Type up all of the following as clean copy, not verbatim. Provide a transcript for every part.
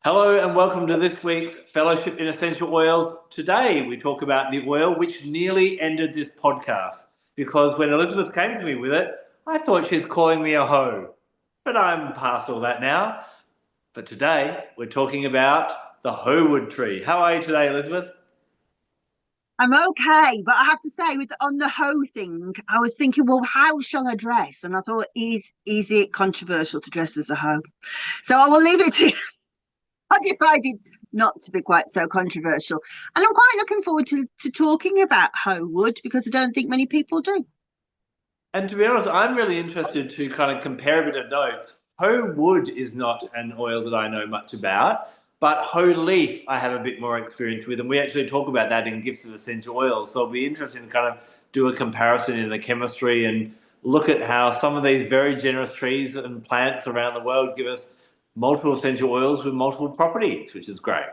Hello and welcome to this week's Fellowship in Essential Oils. Today we talk about the oil which nearly ended this podcast because when Elizabeth came to me with it, I thought she was calling me a hoe. But I'm past all that now. But today we're talking about the hoewood tree. How are you today, Elizabeth? I'm okay, but I have to say, with on the hoe thing, I was thinking, well, how shall I dress? And I thought, is it controversial to dress as a hoe? So I will leave it to. I decided not to be quite so controversial, and I'm quite looking forward to talking about hoe wood because I don't think many people do. And to be honest, I'm really interested to kind of compare a bit of notes. Hoe wood is not an oil that I know much about, but hoe leaf I have a bit more experience with, and we actually talk about that in Gifts of Essential Oils. So it'll be interesting to kind of do a comparison in the chemistry and look at how some of these very generous trees and plants around the world give us multiple essential oils with multiple properties, which is great.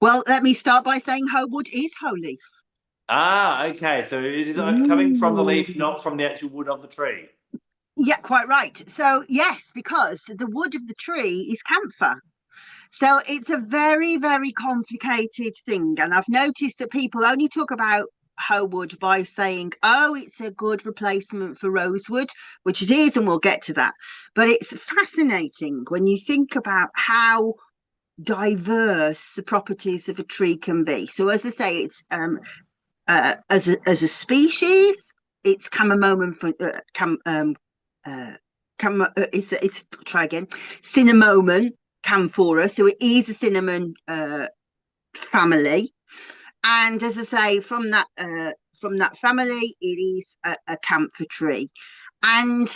Well, let me start by saying hoe wood is hoe leaf. Ah, okay. So it is coming from the leaf, Ooh. not from the actual wood of the tree. Yeah, quite right. So yes, because the wood of the tree is camphor. So it's a very, very complicated thing. And I've noticed that people only talk about Howood by saying, oh, it's a good replacement for rosewood, which it is, and we'll get to that. But it's fascinating when you think about how diverse the properties of a tree can be. So, as I say, it's as a species, it's Cinnamomum for uh, it's try again, Cinnamomum camphora. So it is a cinnamon family, and as I say, from that family, it is a camphor tree. And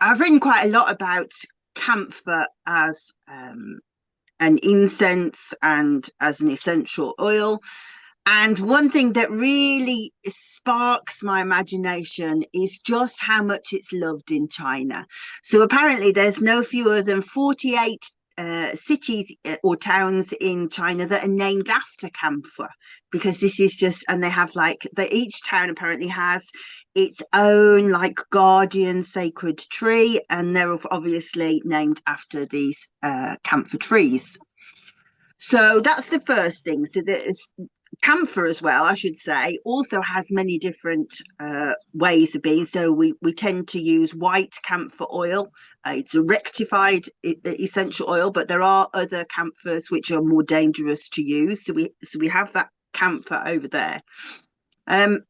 I've written quite a lot about camphor as an incense and as an essential oil. And one thing that really sparks my imagination is just how much it's loved in China. So apparently, there's no fewer than 48 cities or towns in China that are named after camphor because this is just, and they have like, each town apparently has its own like guardian sacred tree, and they're obviously named after these camphor trees. So that's the first thing. So there's camphor as well, I should say, also has many different ways of being. So we tend to use white camphor oil. It's a rectified essential oil, but there are other camphors which are more dangerous to use. So we have that camphor over there. Um,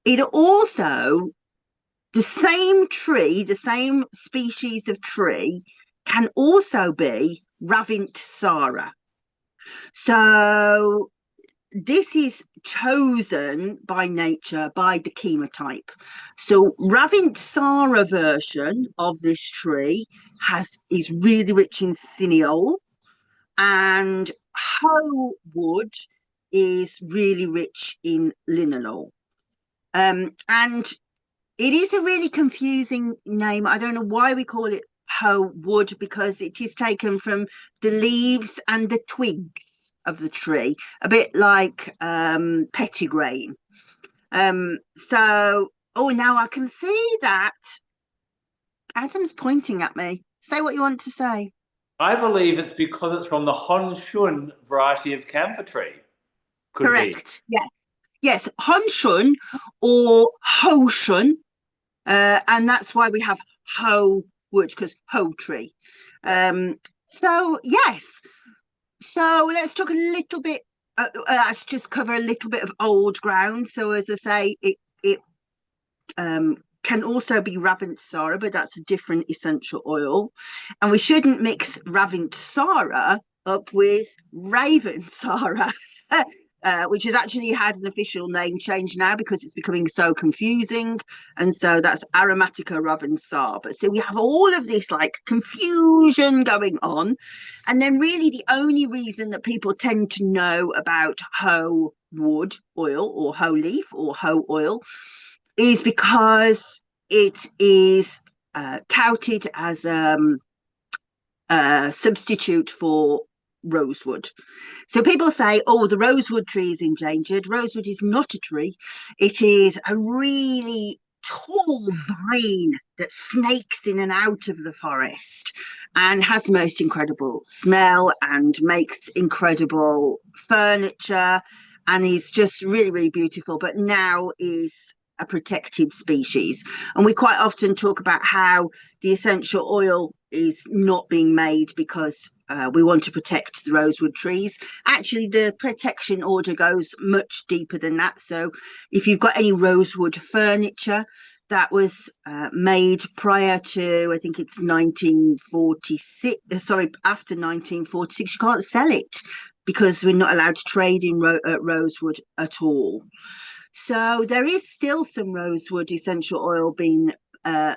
it also the same tree, the same species of tree, can also be Ravintsara. So this is chosen by nature by the chemotype. So Ravintsara version of this tree is really rich in cineol, and hoe wood is really rich in linalool. And it is a really confusing name. I don't know why we call it hoe wood because it is taken from the leaves and the twigs of the tree, a bit like pettigrain. Oh, now I can see that Adam's pointing at me. Say what you want to say. I believe it's because it's from the Honshun variety of camphor tree. Could be. Correct. Yes. Yes. Honshun or Hoshun. And that's why we have hoe wood because hoe tree. So yes, so let's talk a little bit. Let's just cover a little bit of old ground. So as I say, it can also be Ravintsara, but that's a different essential oil, and we shouldn't mix Ravintsara up with Ravensara. Which has actually had an official name change now because it's becoming so confusing. And so that's Aromatica Ravensara. But so we have all of this like confusion going on. And then really the only reason that people tend to know about hoe wood oil or hoe leaf or hoe oil is because it is touted as a substitute for rosewood. So people say, oh, the rosewood tree is endangered. Rosewood is not a tree. It is a really tall vine that snakes in and out of the forest and has the most incredible smell and makes incredible furniture and is just really, really beautiful, but now is a protected species. And we quite often talk about how the essential oil is not being made because we want to protect the rosewood trees. Actually, the protection order goes much deeper than that. So if you've got any rosewood furniture that was made prior to, I think it's 1946, sorry, after 1946, you can't sell it because we're not allowed to trade in rosewood at all. So there is still some rosewood essential oil being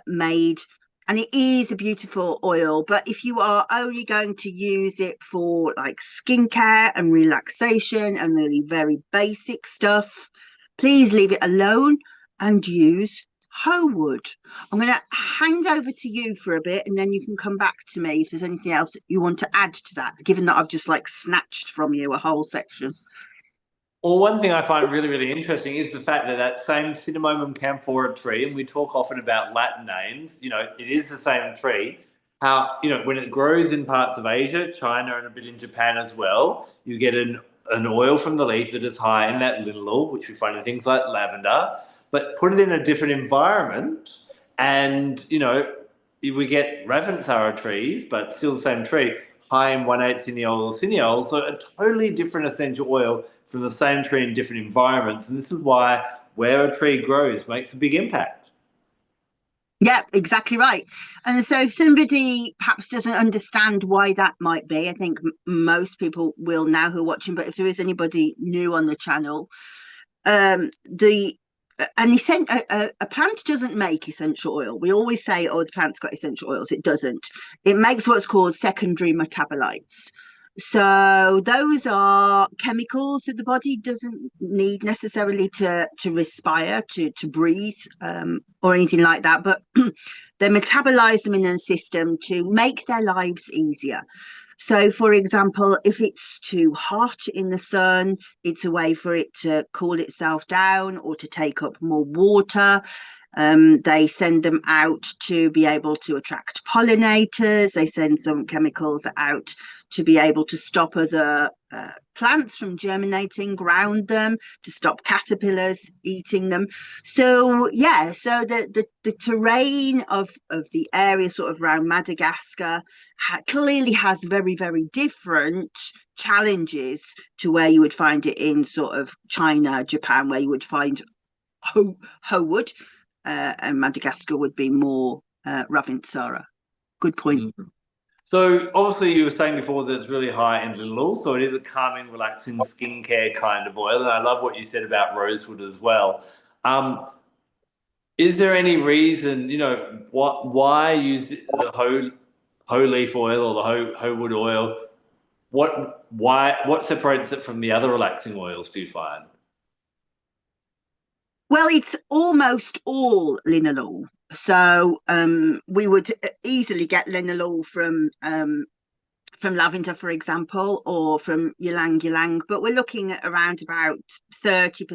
made, and it is a beautiful oil. But if you are only going to use it for like skincare and relaxation and really very basic stuff, please leave it alone and use hoe wood. I'm going to hand over to you for a bit, and then you can come back to me if there's anything else you want to add to that, given that I've just like snatched from you a whole section. Well, one thing I find really, really interesting is the fact that that same Cinnamomum camphora tree, and we talk often about Latin names, it is the same tree. How, when it grows in parts of Asia, China, and a bit in Japan as well, you get an oil from the leaf that is high in that linalool, which we find in things like lavender, but put it in a different environment, and, we get Ravintsara trees, but still the same tree, high in 1,8 cineol or cineol, so a totally different essential oil from the same tree in different environments. And this is why where a tree grows makes a big impact. Yeah, exactly right. And so if somebody perhaps doesn't understand why that might be, I think most people will now who are watching, but if there is anybody new on the channel, the a plant doesn't make essential oil. We always say, oh, the plant's got essential oils. It doesn't. It makes what's called secondary metabolites. So those are chemicals that the body doesn't need necessarily to respire, to breathe, or anything like that, but they metabolize them in the system to make their lives easier. So, for example, if it's too hot in the sun, it's a way for it to cool itself down or to take up more water. They send them out to be able to attract pollinators. They send some chemicals out to be able to stop other plants from germinating, ground them, to stop caterpillars eating them. So yeah, so the terrain of the area sort of around Madagascar clearly has very, very different challenges to where you would find it in sort of China, Japan, where you would find hoe wood, and Madagascar would be more Ravintsara. Good point. Mm-hmm. So obviously you were saying before that it's really high in linalool, so it is a calming, relaxing skincare kind of oil. And I love what you said about rosewood as well. Is there any reason, why use the hoe leaf oil or the hoe wood oil? What separates it from the other relaxing oils, do you find? Well, it's almost all linalool. So we would easily get linalool from lavender, for example, or from ylang ylang, but we're looking at around about 30%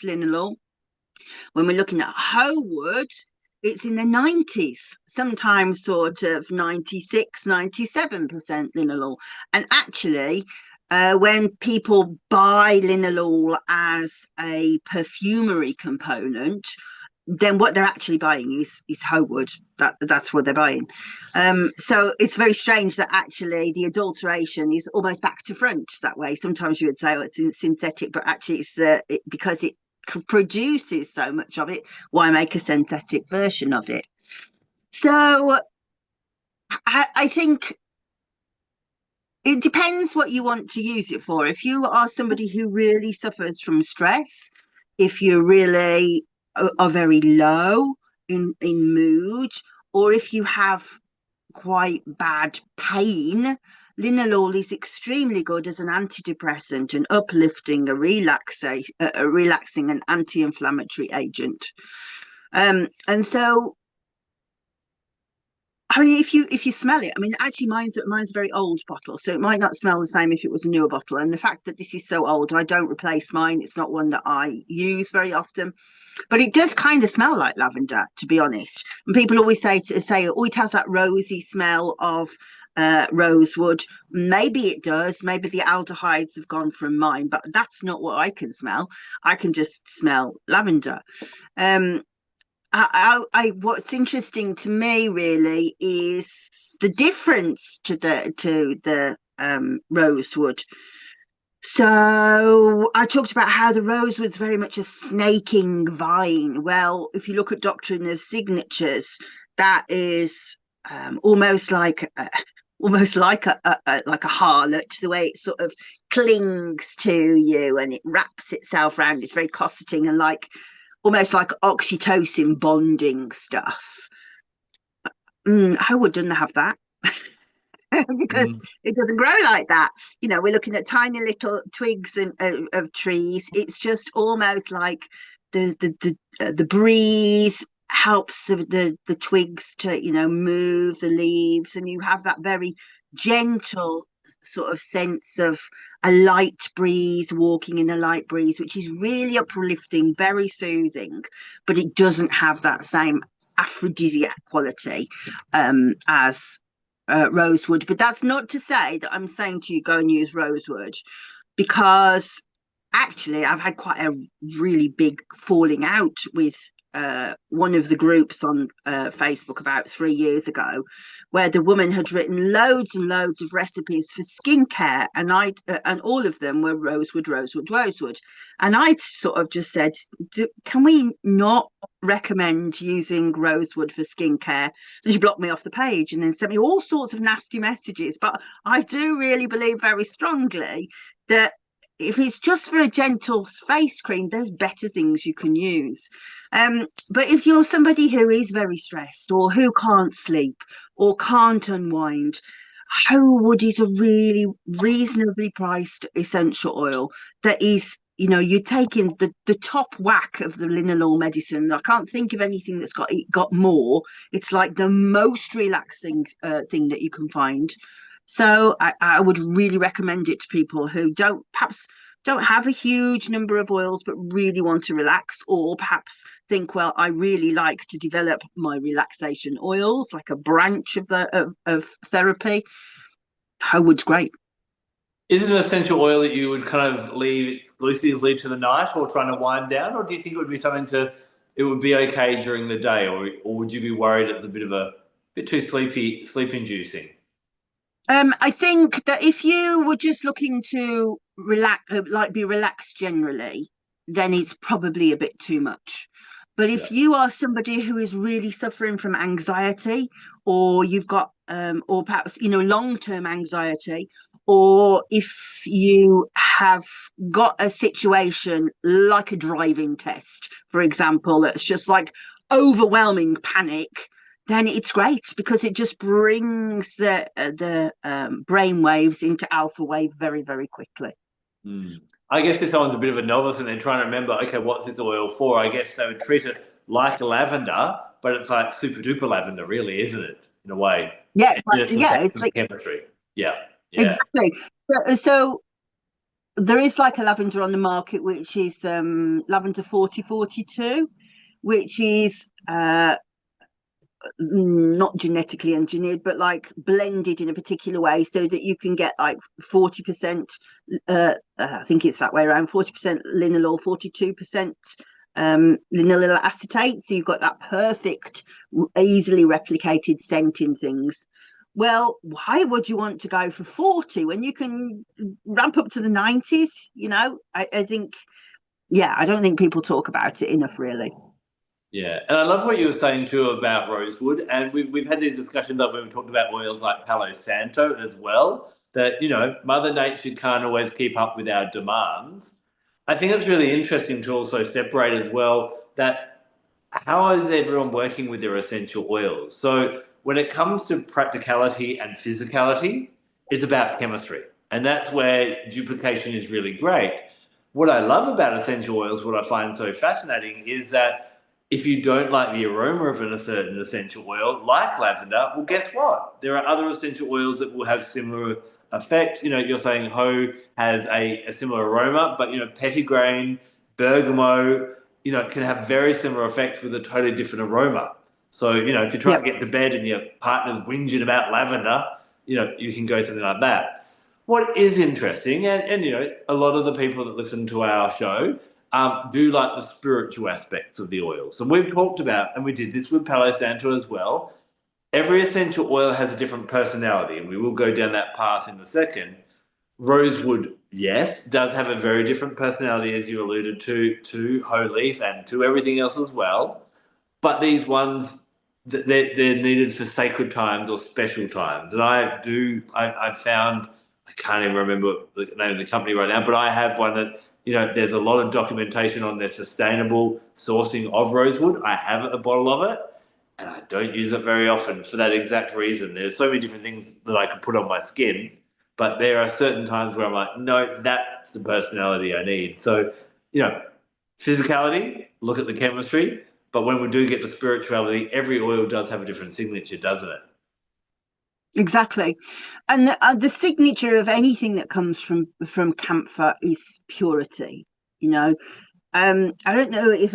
linalool. When we're looking at hoe wood, it's in the 90s, sometimes sort of 96, 97% linalool. And actually, when people buy linalool as a perfumery component, then what they're actually buying is hoe wood. That's what they're buying. So it's very strange that actually the adulteration is almost back to front that way. Sometimes you would say, oh, it's synthetic, but actually it's because it produces so much of it, why make a synthetic version of it? So I think it depends what you want to use it for. If you are somebody who really suffers from stress, if you really are very low in mood, or if you have quite bad pain, linalool is extremely good as an antidepressant, an uplifting, a relaxing and anti-inflammatory agent. And so I mean, if you smell it, I mean, actually, mine's a very old bottle, so it might not smell the same if it was a newer bottle. And the fact that this is so old, I don't replace mine. It's not one that I use very often, but it does kind of smell like lavender, to be honest. And people always say oh, it has that rosy smell of rosewood. Maybe it does. Maybe the aldehydes have gone from mine, but that's not what I can smell. I can just smell lavender. Um, what's interesting to me really is the difference to the rosewood. So I talked about how the rosewood's very much a snaking vine. Well, if you look at Doctrine of Signatures, that is almost like almost like like a harlot, the way it sort of clings to you and it wraps itself around. It's very cosseting and like almost like oxytocin bonding stuff. I wouldn't have that. Because Mm. it doesn't grow like that. You know, we're looking at tiny little twigs of trees. It's just almost like the breeze helps the twigs to move the leaves, and you have that very gentle sort of sense of a light breeze, walking in a light breeze, which is really uplifting, very soothing, but it doesn't have that same aphrodisiac quality as rosewood. But that's not to say that I'm saying to you go and use rosewood, because actually I've had quite a really big falling out with one of the groups on Facebook about 3 years ago, where the woman had written loads and loads of recipes for skincare, and and all of them were rosewood, rosewood, rosewood, and I sort of just said, can we not recommend using rosewood for skincare? And she blocked me off the page and then sent me all sorts of nasty messages. But I do really believe very strongly that if it's just for a gentle face cream, there's better things you can use. But if you're somebody who is very stressed or who can't sleep or can't unwind, Homewood is a really reasonably priced essential oil that is, you're taking the top whack of the linalool medicine. I can't think of anything that's got more. It's like the most relaxing thing that you can find. So I would really recommend it to people who perhaps don't have a huge number of oils but really want to relax, or perhaps think, well, I really like to develop my relaxation oils, like a branch of of therapy. Homewood's great. Is it an essential oil that you would kind of leave exclusively to the night or trying to wind down, or do you think it would be something it would be okay during the day, or would you be worried it's a bit too sleep inducing? I think that if you were just looking to relax, like be relaxed generally, then it's probably a bit too much. But Yeah. if you are somebody who is really suffering from anxiety, or you've got, or perhaps, long-term anxiety, or if you have got a situation like a driving test, for example, that's just like overwhelming panic, then it's great because it just brings the brain waves into alpha wave very, very quickly. Mm. I guess if someone's a bit of a novice and they're trying to remember, okay, what's this oil for? I guess they would treat it like lavender, but it's like super duper lavender, really, isn't it? In a way. Yeah, And then it's the yeah, same it's sort of like chemistry. Yeah, yeah. exactly. So there is like a lavender on the market, which is lavender 4042, which is not genetically engineered, but like blended in a particular way so that you can get like 40%, I think it's that way around, 40% linalool, 42% linalool acetate. So you've got that perfect, easily replicated scent in things. Well, why would you want to go for 40 when you can ramp up to the 90s? I think, yeah, I don't think people talk about it enough, really. Yeah, and I love what you were saying too about rosewood, and we've had these discussions that when we talked about oils like Palo Santo as well. That Mother Nature can't always keep up with our demands. I think it's really interesting to also separate as well that how is everyone working with their essential oils? So when it comes to practicality and physicality, it's about chemistry, and that's where duplication is really great. What I love about essential oils, what I find so fascinating, is that If you don't like the aroma of a certain essential oil, like lavender, well, guess what? There are other essential oils that will have similar effect. You're saying Ho has a similar aroma, but petitgrain, bergamot, can have very similar effects with a totally different aroma. So, if you're trying Yep. to get to bed and your partner's whinging about lavender, you can go something like that. What is interesting, and a lot of the people that listen to our show do like the spiritual aspects of the oil. So we've talked about, and we did this with Palo Santo as well. Every essential oil has a different personality, and we will go down that path in a second. Rosewood, yes, does have a very different personality, as you alluded to Ho leaf and to everything else as well. But these ones, they're needed for sacred times or special times. And I found, I can't even remember the name of the company right now, but I have one that, there's a lot of documentation on their sustainable sourcing of rosewood. I have a bottle of it and I don't use it very often for that exact reason. There's so many different things that I could put on my skin, but there are certain times where I'm like, no, that's the personality I need. So, you know, physicality, look at the chemistry, but when we do get the spirituality, every oil does have a different signature, doesn't it? Exactly. And the signature of anything that comes from camphor is purity. You know, I don't know if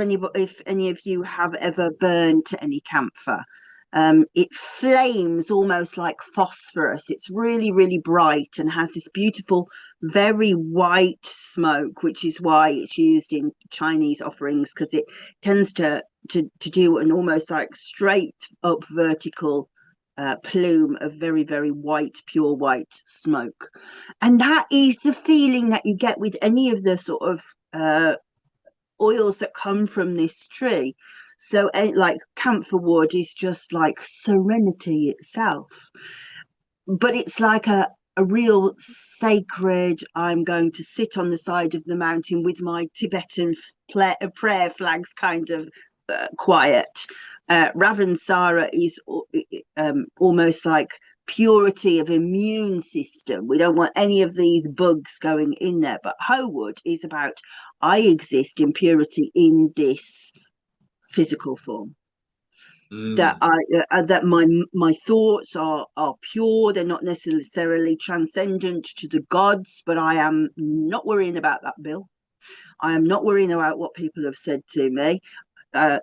any of you have ever burned any camphor. It flames almost like phosphorus. It's really, really bright and has this beautiful, very white smoke, which is why it's used in Chinese offerings, because it tends to do an almost like straight up vertical plume of very, very white, pure white smoke. And that is the feeling that you get with any of the sort of oils that come from this tree. So, like camphor wood is just like serenity itself, but it's like a real sacred, I'm going to sit on the side of the mountain with my Tibetan prayer flags kind of quiet. Ravintsara is almost like purity of immune system. We don't want any of these bugs going in there. But Howood is about, I exist in purity in this physical form. That Mm. my thoughts are pure. They're not necessarily transcendent to the gods, but I am not worrying about that, Bill. I am not worrying about what people have said to me.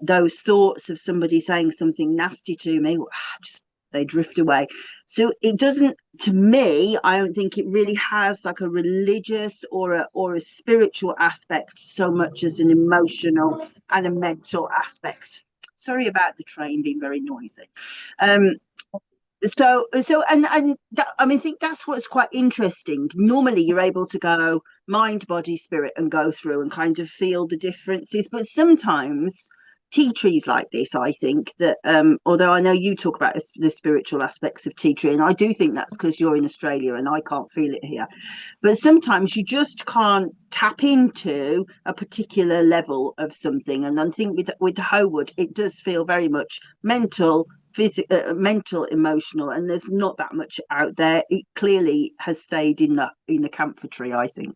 Those thoughts of somebody saying something nasty to me, just they drift away. So it doesn't, to me, I don't think it really has like a religious or a spiritual aspect so much as an emotional and a mental aspect. Sorry about the train being very noisy. Um, and that, I mean, I think that's what's quite interesting. Normally you're able to go mind, body, spirit and go through and kind of feel the differences, but sometimes tea trees like this, I think that although I know you talk about the spiritual aspects of tea tree, and I do think that's because you're in Australia and I can't feel it here, but sometimes you just can't tap into a particular level of something. And I think with Howood it does feel very much mental, mental, emotional, and there's not that much out there. It clearly has stayed in the camphor tree, I think.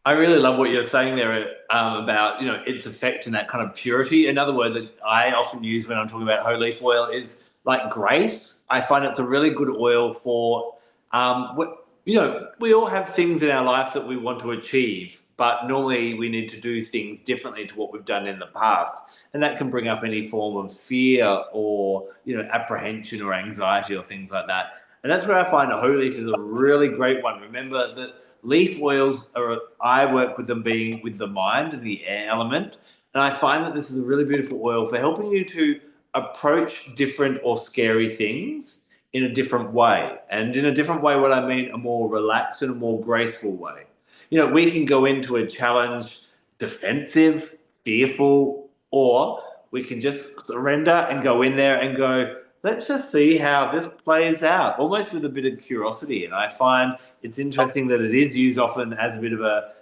I really love what you're saying there about its effect and that kind of purity. Another word that I often use when I'm talking about whole leaf oil is like grace. I find it's a really good oil for what we all have things in our life that we want to achieve, but normally we need to do things differently to what we've done in the past, and that can bring up any form of fear or apprehension or anxiety or things like that. And that's where I find a whole leaf is a really great one. Remember that leaf oils are, I work with them being with the mind and the air element. And I find that this is a really beautiful oil for helping you to approach different or scary things in a different way. And in a different way, what I mean, a more relaxed and a more graceful way. We can go into a challenge defensive, fearful, or we can just surrender and go in there and go, let's just see how this plays out, almost with a bit of curiosity. And I find it's interesting that it is used often as a bit of a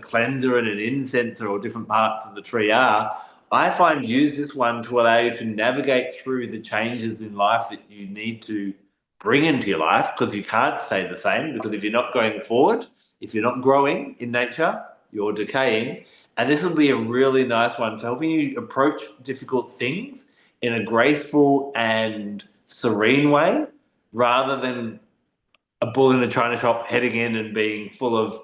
cleanser and an incenser, or different parts of the tree are. I find use this one to allow you to navigate through the changes in life that you need to bring into your life, because you can't stay the same, because if you're not going forward, if you're not growing in nature, you're decaying. And this will be a really nice one for helping you approach difficult things in a graceful and serene way rather than a bull in a china shop heading in and being full of,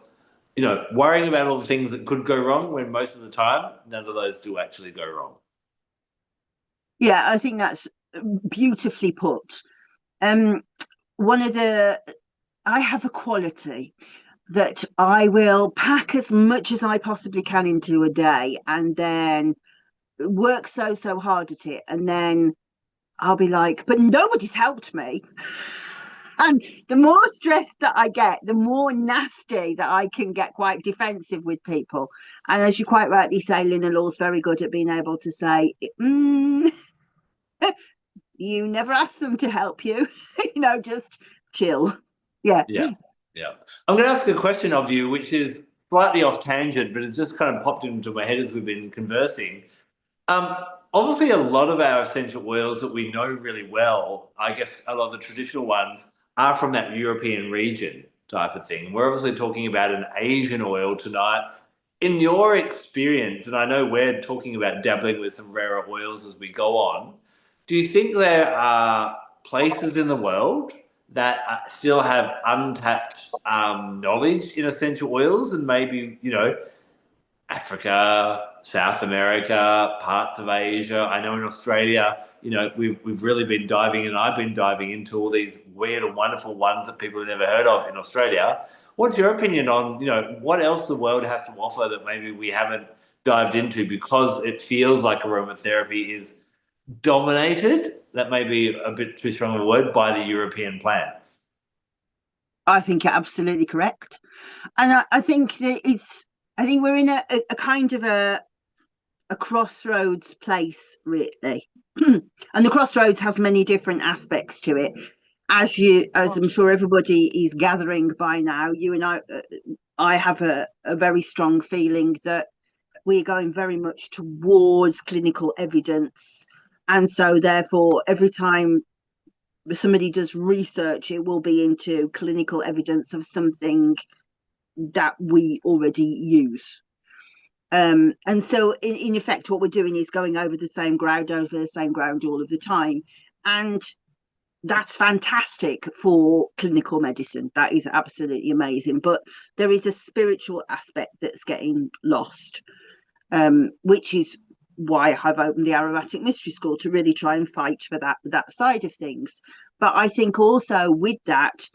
worrying about all the things that could go wrong when most of the time none of those do actually go wrong. Yeah, I think that's beautifully put. Um, one of the I have a quality that I will pack as much as I possibly can into a day and then work so hard at it. And then I'll be like, but nobody's helped me. And the more stressed that I get, the more nasty that I can get quite defensive with people. And as you quite rightly say, linalool's very good at being able to say, you never asked them to help you, just chill. Yeah. Yeah, yeah. I'm going to ask a question of you, which is slightly off tangent, but it's just kind of popped into my head as we've been conversing. Um, Obviously, a lot of our essential oils that we know really well, I guess a lot of the traditional ones, are from that European region type of thing. We're obviously talking about an Asian oil tonight. In your experience, and I know we're talking about dabbling with some rarer oils as we go on, do you think there are places in the world that still have untapped knowledge in essential oils and maybe, Africa, South America, parts of Asia. I know in Australia, we've really been diving in. I've been diving into all these weird and wonderful ones that people have never heard of in Australia. What's your opinion on, what else the world has to offer that maybe we haven't dived into because it feels like aromatherapy is dominated, that may be a bit too strong of a word, by the European plants? I think you're absolutely correct. And I think that I think we're in a kind of a crossroads place, really. And the crossroads has many different aspects to it. As I'm sure everybody is gathering by now, you and I have a very strong feeling that we're going very much towards clinical evidence. And so therefore, every time somebody does research, it will be into clinical evidence of something that we already use. And so in effect, what we're doing is going over the same ground all of the time. And that's fantastic for clinical medicine. That is absolutely amazing. But there is a spiritual aspect that's getting lost, which is why I've opened the Aromatic Mystery School, to really try and fight for that side of things. But I think also with that,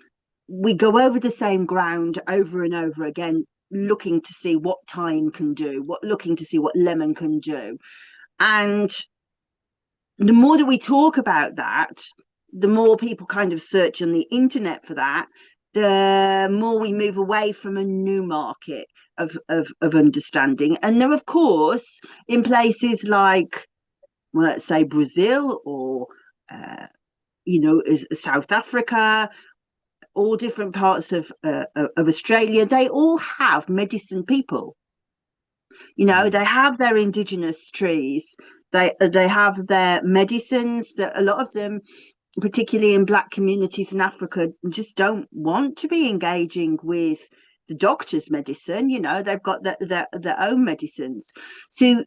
we go over the same ground over and over again, looking to see what thyme can do, looking to see what lemon can do. And the more that we talk about that, the more people kind of search on the internet for that, the more we move away from a new market of understanding. And then, of course, in places like, well, let's say Brazil or, South Africa, all different parts of Australia, they all have medicine people. They have their indigenous trees. They have their medicines that a lot of them, particularly in Black communities in Africa, just don't want to be engaging with the doctor's medicine. They've got their own medicines. So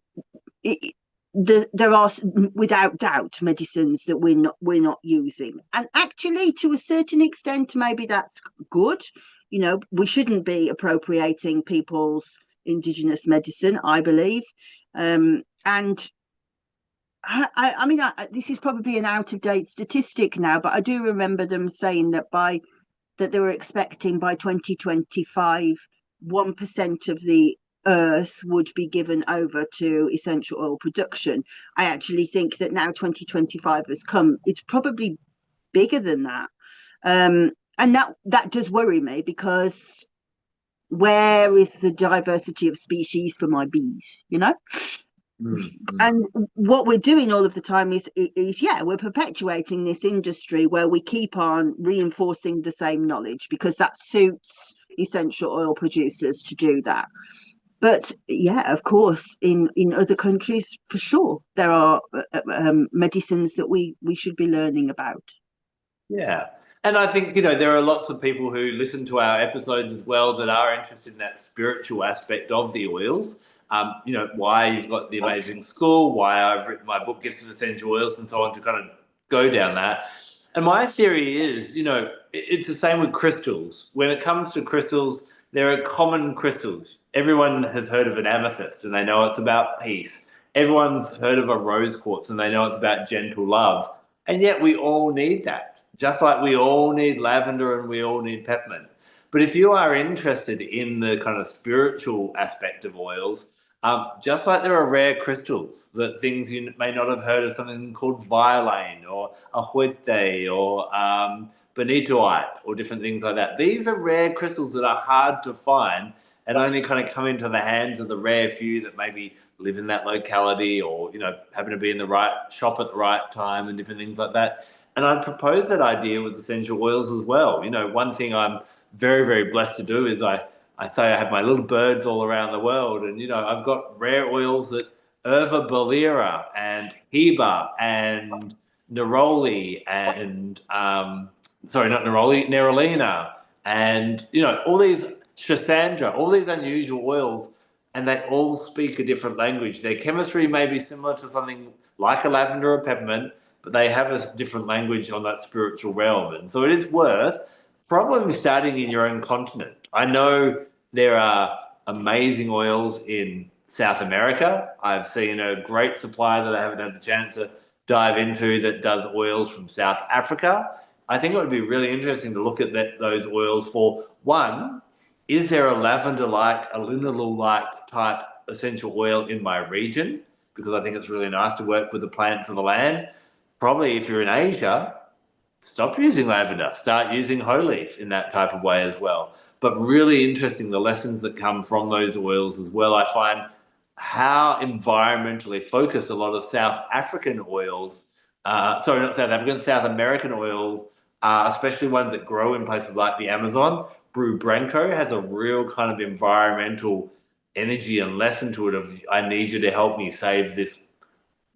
there are, without doubt, medicines that we're not using, and actually to a certain extent maybe that's good. We shouldn't be appropriating people's indigenous medicine, I believe. And I mean, this is probably an out of date statistic now, but I do remember them saying that they were expecting by 2025 1% of the earth would be given over to essential oil production. I actually think that now 2025 has come, it's probably bigger than that. And that does worry me, because where is the diversity of species for my bees? And what we're doing all of the time is we're perpetuating this industry where we keep on reinforcing the same knowledge, because that suits essential oil producers to do that. But yeah, of course, in other countries, for sure, there are medicines that we should be learning about. Yeah. And I think, there are lots of people who listen to our episodes as well that are interested in that spiritual aspect of the oils. why you've got the amazing school, why I've written my book, Gifts of Essential Oils, and so on, to kind of go down that. And my theory is, it's the same with crystals. When it comes to crystals, there are common crystals. Everyone has heard of an amethyst and they know it's about peace. Everyone's heard of a rose quartz and they know it's about gentle love. And yet we all need that, just like we all need lavender and we all need peppermint. But if you are interested in the kind of spiritual aspect of oils, just like there are rare crystals, that things you may not have heard of, something called violane or ahuete or benitoite or different things like that. These are rare crystals that are hard to find and only kind of come into the hands of the rare few that maybe live in that locality or, happen to be in the right shop at the right time and different things like that. And I propose that idea with essential oils as well. One thing I'm very, very blessed to do is I say I have my little birds all around the world, and I've got rare oils that Erva Bolera and Heba and Neroli and sorry, not Neroli, Nerolina, and all these Shathandra, all these unusual oils, and they all speak a different language. Their chemistry may be similar to something like a lavender or peppermint, but they have a different language on that spiritual realm. And so it is worth probably starting in your own continent. I know there are amazing oils in South America. I've seen a great supplier that I haven't had the chance to dive into that does oils from South Africa. I think it would be really interesting to look at those oils for, one, is there a lavender-like, a linalool-like type essential oil in my region? Because I think it's really nice to work with the plants of the land. Probably if you're in Asia, stop using lavender, start using whole leaf in that type of way as well. But really interesting, the lessons that come from those oils as well. I find how environmentally focused a lot of South African oils, sorry, not South African, South American oils, especially ones that grow in places like the Amazon. Brew Branco has a real kind of environmental energy and lesson to it of, I need you to help me save this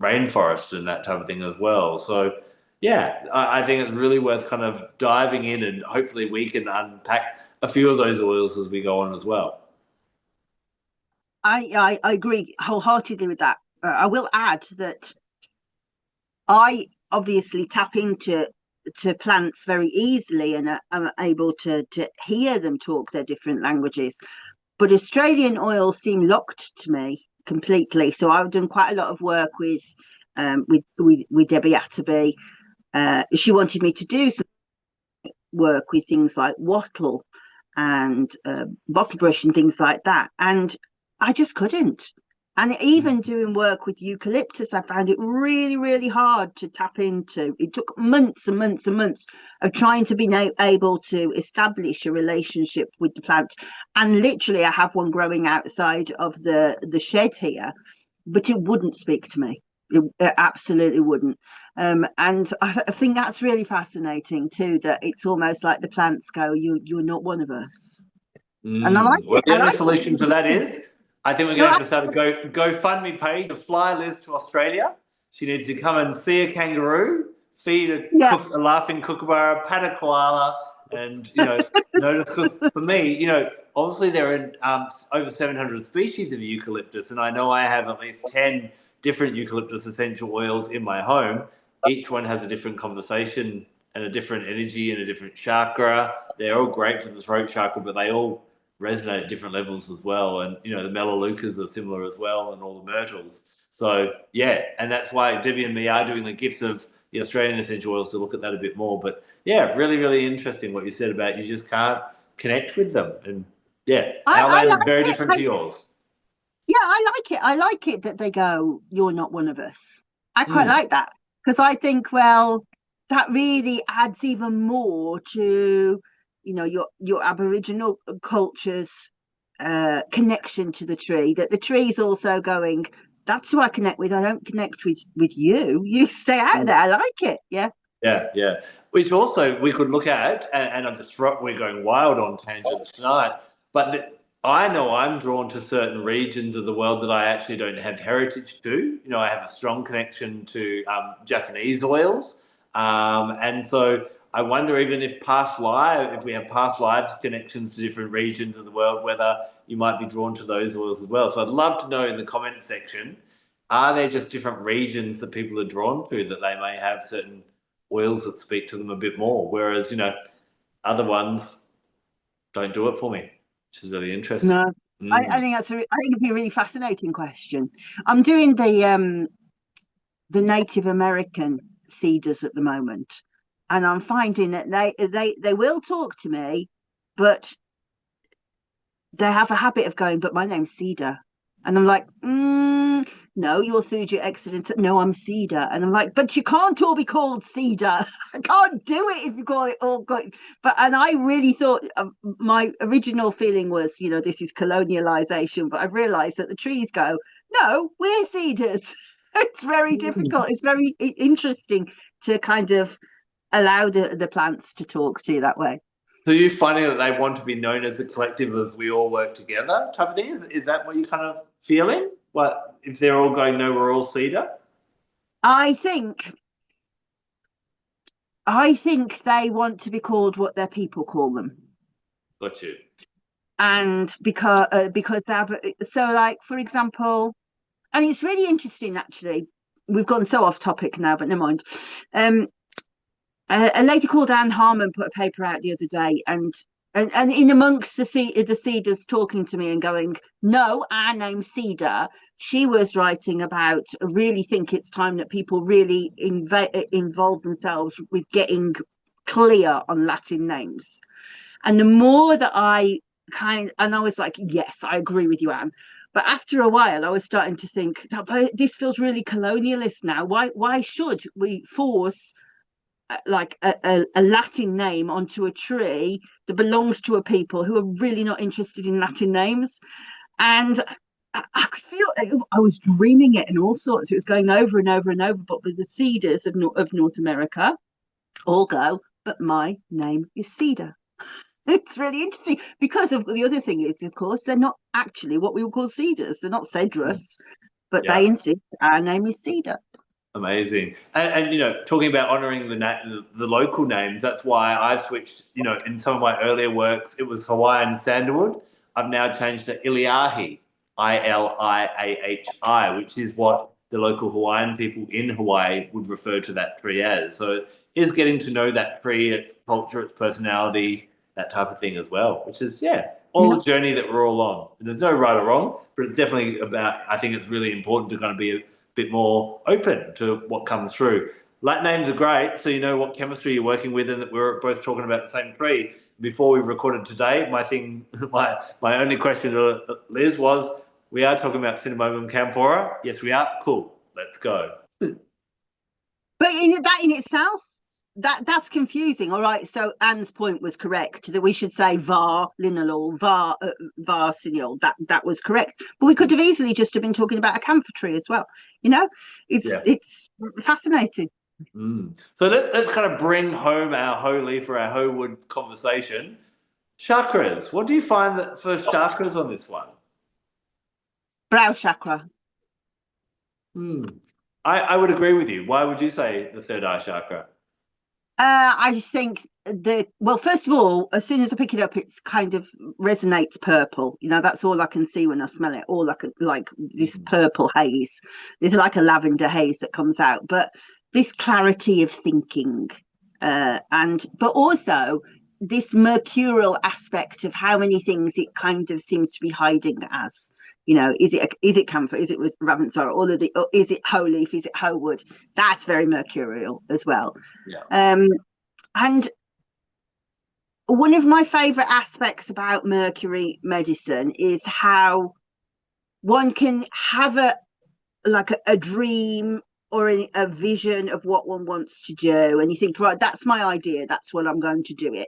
rainforest and that type of thing as well. So yeah, I think it's really worth kind of diving in, and hopefully we can unpack a few of those oils as we go on as well. I agree wholeheartedly with that. I will add that I obviously tap into plants very easily and am able to hear them talk their different languages. But Australian oils seem locked to me completely. So I've done quite a lot of work with Debbie Atterby. She wanted me to do some work with things like wattle and bottle brush and things like that, and I just couldn't. And even doing work with eucalyptus, I found it really, really hard to tap into. It took months and months and months of trying to be able to establish a relationship with the plant. And literally, I have one growing outside of the shed here, but it wouldn't speak to me. It absolutely wouldn't. And I think that's really fascinating too, that it's almost like the plants go, you're not one of us. And I like Well, it. the I only like solution to that is, I think we're no, going to have to start a GoFundMe page to fly Liz to Australia. She needs to come and see a kangaroo, feed yeah. a laughing kookaburra, pat a koala, and notice. Because for me, obviously there are over 700 species of eucalyptus, and I know I have at least 10 different eucalyptus essential oils in my home. Each one has a different conversation and a different energy and a different chakra. They're all great for the throat chakra, but they all resonate at different levels as well. And the melaleucas are similar as well, and all the myrtles. So yeah, and that's why Debbie and me are doing the gifts of the Australian essential oils to look at that a bit more. But yeah, really, really interesting what you said about you just can't connect with them. And yeah, our I land is like very it. different to yours. Yeah, I like it. I like it that they go, you're not one of us. I quite Mm. like that, because I think, well, that really adds even more to, your Aboriginal culture's connection to the tree, that the tree is also going, that's who I connect with. I don't connect with you. You stay out there. I like it. Yeah. Yeah, yeah. Which also we could look at, and we're going wild on tangents tonight, but I know I'm drawn to certain regions of the world that I actually don't have heritage to. I have a strong connection to Japanese oils. And so I wonder even if if we have past lives connections to different regions of the world, whether you might be drawn to those oils as well. So I'd love to know in the comment section, are there just different regions that people are drawn to that they may have certain oils that speak to them a bit more, whereas, other ones don't do it for me, which is really interesting. No, I think I think it'd be a really fascinating question. I'm doing the Native American cedars at the moment, and I'm finding that they will talk to me, but they have a habit of going, but my name's Cedar. And I'm like, no, you're Thuja Excellence. No, I'm Cedar. And I'm like, but you can't all be called Cedar. I can't do it if you call it all. And I really thought my original feeling was, this is colonialization. But I've realized that the trees go, no, we're cedars. It's very difficult. It's very interesting to kind of allow the plants to talk to you that way. So you're finding that they want to be known as a collective of we all work together type of thing? Is that what you're kind of feeling? What if they're all going, no, we're all cedar? I think they want to be called what their people call them. Got you. And because so, like, for example, and it's really interesting actually. We've gone so off topic now, but never mind. A lady called Anne Harmon put a paper out the other day, and in amongst the cedars talking to me and going, no, our name's Cedar, she was writing about, really think it's time that people really involve themselves with getting clear on Latin names. And the more that I was like, yes, I agree with you, Anne. But after a while, I was starting to think, this feels really colonialist now. Why should we force like a Latin name onto a tree that belongs to a people who are really not interested in Latin names? And I could feel I was dreaming it and all sorts. It was going over and over and over. But with the cedars of North America, all go, but my name is Cedar. It's really interesting because of the other thing is, of course, they're not actually what we would call cedars. They're not cedrus, but they insist our name is Cedar. Amazing. And talking about honouring the local names, that's why I've switched, in some of my earlier works, it was Hawaiian sandalwood. I've now changed to Iliahi, Iliahi, which is what the local Hawaiian people in Hawaii would refer to that tree as. So it is getting to know that tree, its culture, its personality, that type of thing as well, which is, all the journey that we're all on. And there's no right or wrong, but it's definitely I think it's really important to kind of be a bit more open to what comes through. Latin names are great, so you know what chemistry you're working with and that we're both talking about the same tree. Before we recorded today, my only question to Liz was, we are talking about Cinnamomum camphora. Yes, we are. Cool. Let's go. But that in itself, that's confusing. All right, so Anne's point was correct that we should say var linalool, var cineol. That was correct, but we could have easily just have been talking about a camphor tree as well. It's fascinating. So let's kind of bring home our hoe leaf or our hoe wood conversation. Chakras. What do you find that for chakras on this one? Brow chakra. I would agree with you. Why would you say the third eye chakra? I just think first of all, as soon as I pick it up, it's kind of resonates purple. That's all I can see when I smell it. All I can, like, this purple haze. There's like a lavender haze that comes out, but this clarity of thinking, but also this mercurial aspect of how many things it kind of seems to be hiding as. Is it camphor? Is it Ravintsara? All of is it hoe leaf? Is it hoe wood? That's very mercurial as well. And one of my favorite aspects about Mercury medicine is how one can have a dream or a vision of what one wants to do, and you think, right, that's my idea, that's what I'm going to do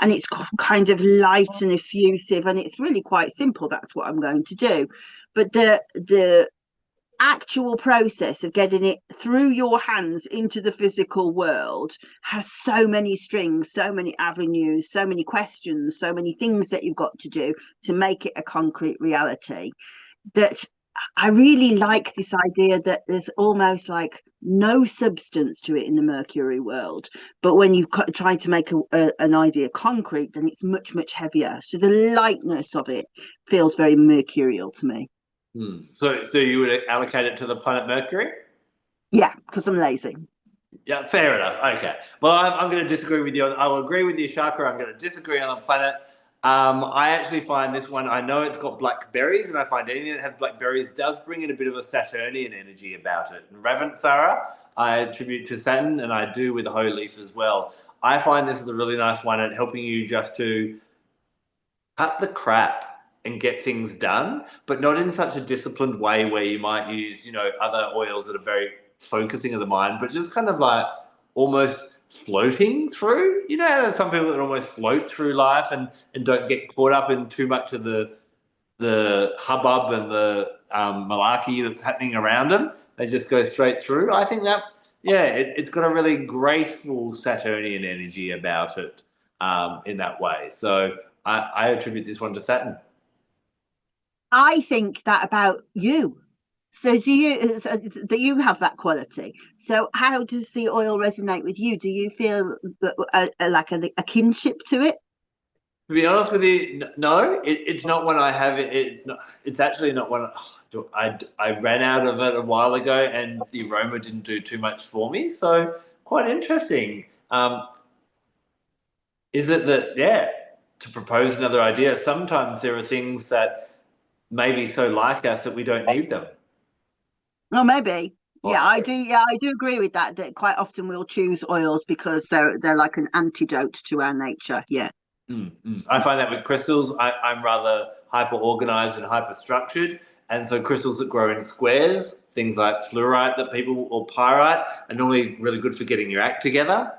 and it's kind of light and effusive, and it's really quite simple. That's what I'm going to do. But the actual process of getting it through your hands into the physical world has so many strings, so many avenues, so many questions, so many things that you've got to do to make it a concrete reality, that I really like this idea that there's almost like no substance to it in the mercury world, but when you try to make an idea concrete, then it's much, much heavier. So the lightness of it feels very mercurial to me. So you would allocate it to the planet Mercury? Yeah, because I'm lazy. Yeah, fair enough. Okay. Well, I'm going to disagree with you. I'll agree with you, Shaka. I'm going to disagree on the planet. I actually find this one, I know it's got black berries, and I find anything that has black berries does bring in a bit of a Saturnian energy about it. And Ravintsara, I attribute to Saturn, and I do with the whole leaf as well. I find this is a really nice one at helping you just to cut the crap and get things done, but not in such a disciplined way where you might use, other oils that are very focusing of the mind, but just kind of like almost floating through. You know how there's some people that almost float through life and don't get caught up in too much of the hubbub and the malarkey that's happening around them. They just go straight through. I think that, yeah, it's got a really graceful Saturnian energy about it in that way. So I attribute this one to Saturn. I think that about you. So do you that you have that quality? So how does the oil resonate with you? Do you feel like a kinship to it? To be honest with you, no, it's not one I have. It's not. It's actually not one. I ran out of it a while ago, and the aroma didn't do too much for me. So quite interesting. Is it that, yeah, to propose another idea? Sometimes there are things that may be so like us that we don't need them. Well, maybe. Or Yeah, I do. Yeah, I do agree with that. That quite often we'll choose oils because they're like an antidote to our nature. Yeah. I find that with crystals, I'm rather hyper organized and hyper structured. And so crystals that grow in squares, things like fluorite that people or pyrite, are normally really good for getting your act together.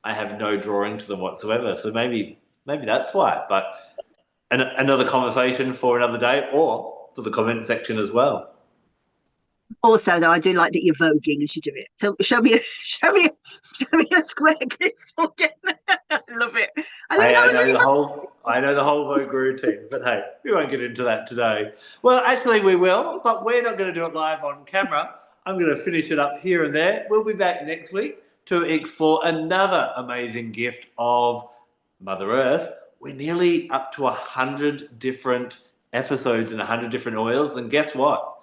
I have no drawing to them whatsoever. So maybe that's why. But another conversation for another day or for the comment section as well. Also, though, I do like that you're voguing as you do it. So show me a square crystal. I love it. I love it. Hey, That was really fun. I know the whole Vogue routine, but hey, we won't get into that today. Well, actually, we will, but we're not going to do it live on camera. I'm going to finish it up here and there. We'll be back next week to explore another amazing gift of Mother Earth. We're nearly up to 100 different episodes and 100 different oils, and guess what?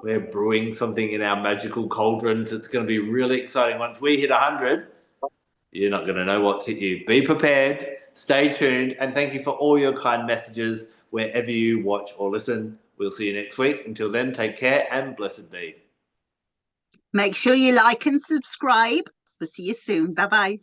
We're brewing something in our magical cauldrons. It's going to be really exciting. Once we hit 100, you're not going to know what's hit you. Be prepared, stay tuned, and thank you for all your kind messages wherever you watch or listen. We'll see you next week. Until then, take care and blessed be. Make sure you like and subscribe. We'll see you soon. Bye bye.